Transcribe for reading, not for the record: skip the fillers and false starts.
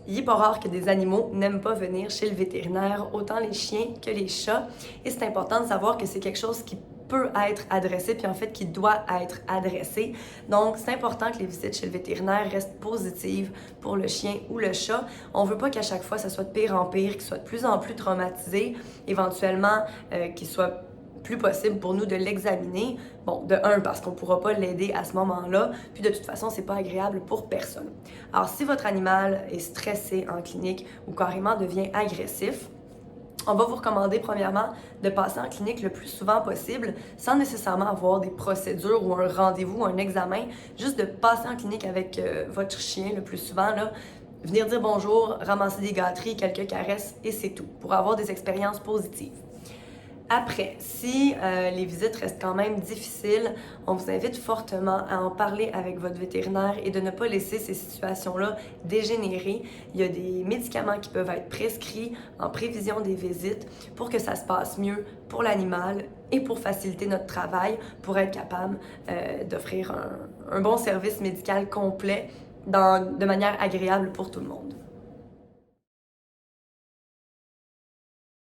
Il n'est pas rare que des animaux n'aiment pas venir chez le vétérinaire, autant les chiens que les chats. Et c'est important de savoir que c'est quelque chose qui peut être adressé, puis en fait qui doit être adressé. Donc, c'est important que les visites chez le vétérinaire restent positives pour le chien ou le chat. On veut pas qu'à chaque fois, ça soit de pire en pire, qu'il soit de plus en plus traumatisé, éventuellement qu'il soit plus possible pour nous de l'examiner. Bon, de un, parce qu'on ne pourra pas l'aider à ce moment-là, puis de toute façon, c'est pas agréable pour personne. Alors, si votre animal est stressé en clinique ou carrément devient agressif, on va vous recommander premièrement de passer en clinique le plus souvent possible sans nécessairement avoir des procédures ou un rendez-vous, un examen, juste de passer en clinique avec votre chien le plus souvent, là, venir dire bonjour, ramasser des gâteries, quelques caresses et c'est tout, pour avoir des expériences positives. Après, si les visites restent quand même difficiles, on vous invite fortement à en parler avec votre vétérinaire et de ne pas laisser ces situations-là dégénérer. Il y a des médicaments qui peuvent être prescrits en prévision des visites pour que ça se passe mieux pour l'animal et pour faciliter notre travail, pour être capable d'offrir un bon service médical complet de manière agréable pour tout le monde.